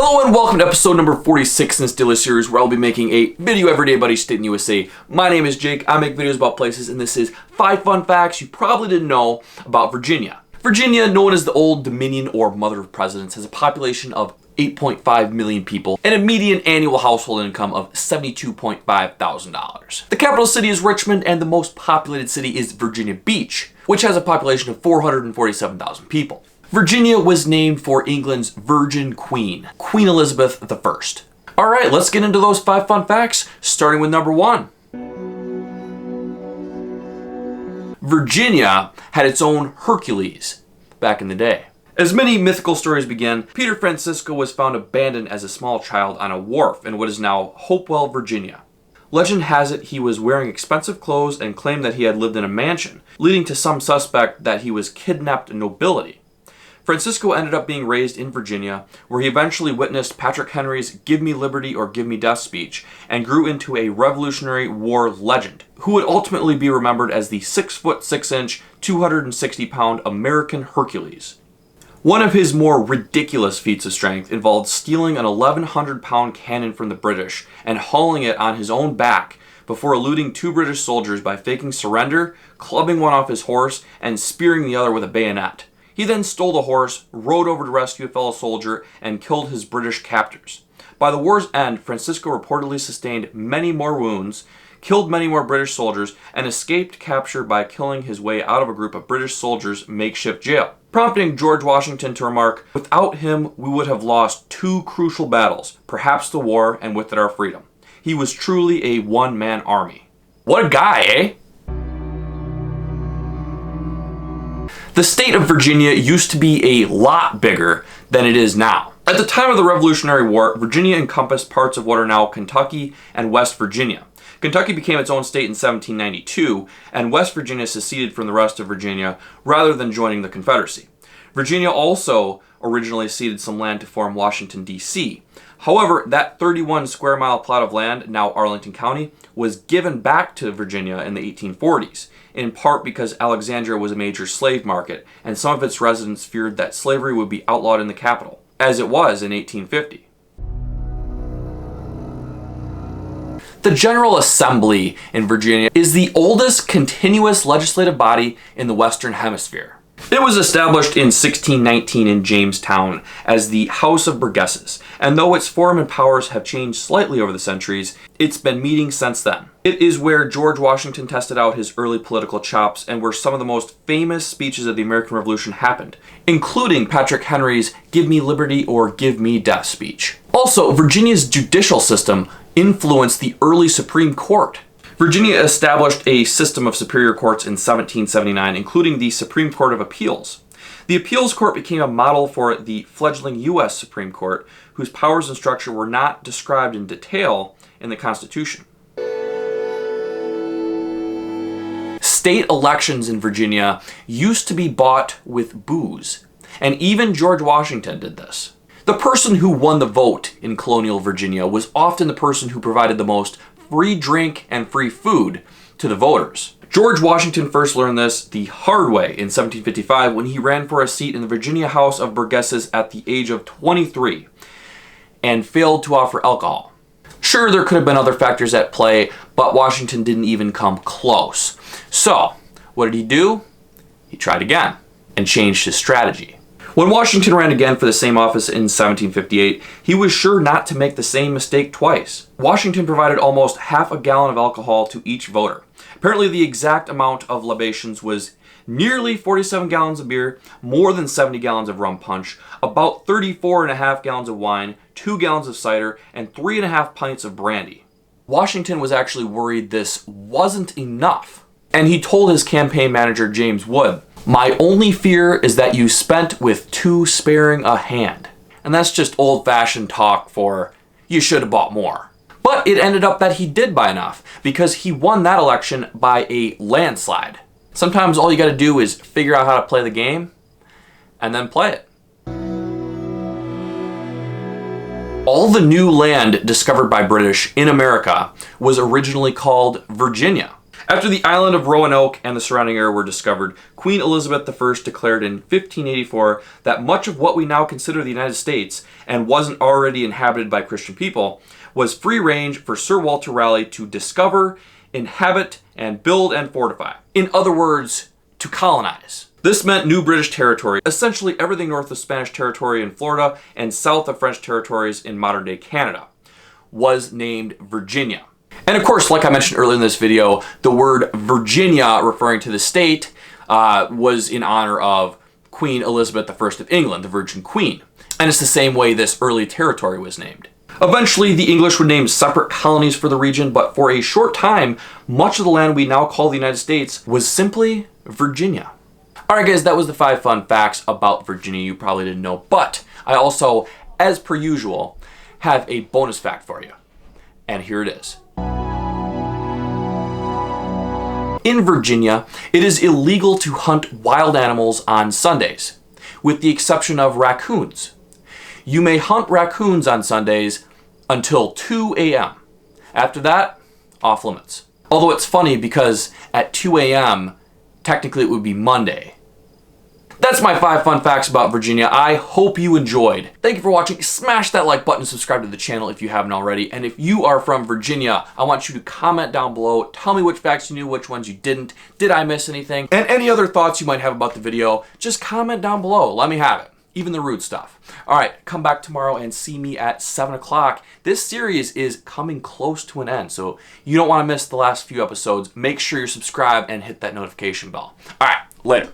Hello and welcome to episode number 46 in this daily series where I'll be making a video every day about each state in the USA. My name is Jake, I make videos about places, and this is 5 fun facts you probably didn't know about Virginia. Virginia, known as the Old Dominion or Mother of Presidents, has a population of 8.5 million people and a median annual household income of $72.5 thousand. The capital city is Richmond and the most populated city is Virginia Beach, which has a population of 447,000 people. Virginia was named for England's Virgin Queen, Queen Elizabeth I. Alright, let's get into those 5 fun facts, starting with number 1. Virginia had its own Hercules back in the day. As many mythical stories begin, Peter Francisco was found abandoned as a small child on a wharf in what is now Hopewell, Virginia. Legend has it he was wearing expensive clothes and claimed that he had lived in a mansion, leading to some suspect that he was kidnapped nobility. Francisco ended up being raised in Virginia, where he eventually witnessed Patrick Henry's "Give me liberty or give me death" speech, and grew into a Revolutionary War legend, who would ultimately be remembered as the 6'6", 260-pound American Hercules. One of his more ridiculous feats of strength involved stealing an 1,100-pound cannon from the British and hauling it on his own back before eluding 2 British soldiers by faking surrender, clubbing one off his horse, and spearing the other with a bayonet. He then stole the horse, rode over to rescue a fellow soldier, and killed his British captors. By the war's end, Francisco reportedly sustained many more wounds, killed many more British soldiers, and escaped capture by killing his way out of a group of British soldiers' makeshift jail, prompting George Washington to remark, "Without him, we would have lost 2 crucial battles, perhaps the war, and with it our freedom. He was truly a one-man army." What a guy, eh? The state of Virginia used to be a lot bigger than it is now. At the time of the Revolutionary War, Virginia encompassed parts of what are now Kentucky and West Virginia. Kentucky became its own state in 1792, and West Virginia seceded from the rest of Virginia rather than joining the Confederacy. Virginia also originally ceded some land to form Washington, D.C. However, that 31 square mile plot of land, now Arlington County, was given back to Virginia in the 1840s, in part because Alexandria was a major slave market, and some of its residents feared that slavery would be outlawed in the capital, as it was in 1850. The General Assembly in Virginia is the oldest continuous legislative body in the Western Hemisphere. It was established in 1619 in Jamestown as the House of Burgesses, and though its form and powers have changed slightly over the centuries, it's been meeting since then. It is where George Washington tested out his early political chops and where some of the most famous speeches of the American Revolution happened, including Patrick Henry's "Give me liberty or give me death" speech. Also, Virginia's judicial system influenced the early Supreme Court. Virginia established a system of superior courts in 1779, including the Supreme Court of Appeals. The Appeals Court became a model for the fledgling U.S. Supreme Court, whose powers and structure were not described in detail in the Constitution. State elections in Virginia used to be bought with booze, and even George Washington did this. The person who won the vote in colonial Virginia was often the person who provided the most free drink and free food to the voters. George Washington first learned this the hard way in 1755 when he ran for a seat in the Virginia House of Burgesses at the age of 23 and failed to offer alcohol. Sure, there could have been other factors at play, but Washington didn't even come close. So, what did he do? He tried again and changed his strategy. When Washington ran again for the same office in 1758, he was sure not to make the same mistake twice. Washington provided almost half a gallon of alcohol to each voter. Apparently, the exact amount of libations was nearly 47 gallons of beer, more than 70 gallons of rum punch, about 34.5 gallons of wine, 2 gallons of cider, and 3.5 pints of brandy. Washington was actually worried this wasn't enough, and he told his campaign manager, James Wood, "My only fear is that you spent with too sparing a hand." And that's just old-fashioned talk for, you should have bought more. But it ended up that he did buy enough, because he won that election by a landslide. Sometimes all you gotta do is figure out how to play the game, and then play it. All the new land discovered by British in America was originally called Virginia. After the island of Roanoke and the surrounding area were discovered, Queen Elizabeth I declared in 1584 that much of what we now consider the United States, and wasn't already inhabited by Christian people, was free range for Sir Walter Raleigh to discover, inhabit, and build and fortify. In other words, to colonize. This meant new British territory, essentially everything north of Spanish territory in Florida and south of French territories in modern-day Canada, was named Virginia. And of course, like I mentioned earlier in this video, the word Virginia, referring to the state, was in honor of Queen Elizabeth I of England, the Virgin Queen. And it's the same way this early territory was named. Eventually, the English would name separate colonies for the region, but for a short time, much of the land we now call the United States was simply Virginia. Alright guys, that was the 5 fun facts about Virginia you probably didn't know, but I also, as per usual, have a bonus fact for you. And here it is. In Virginia, it is illegal to hunt wild animals on Sundays, with the exception of raccoons. You may hunt raccoons on Sundays until 2 a.m. After that, off limits. Although it's funny because at 2 a.m., technically it would be Monday. That's my 5 fun facts about Virginia. I hope you enjoyed. Thank you for watching. Smash that like button and subscribe to the channel if you haven't already. And if you are from Virginia, I want you to comment down below. Tell me which facts you knew, which ones you didn't. Did I miss anything? And any other thoughts you might have about the video, just comment down below. Let me have it. Even the rude stuff. All right, come back tomorrow and see me at 7 o'clock. This series is coming close to an end, so you don't want to miss the last few episodes. Make sure you're subscribed and hit that notification bell. All right, later.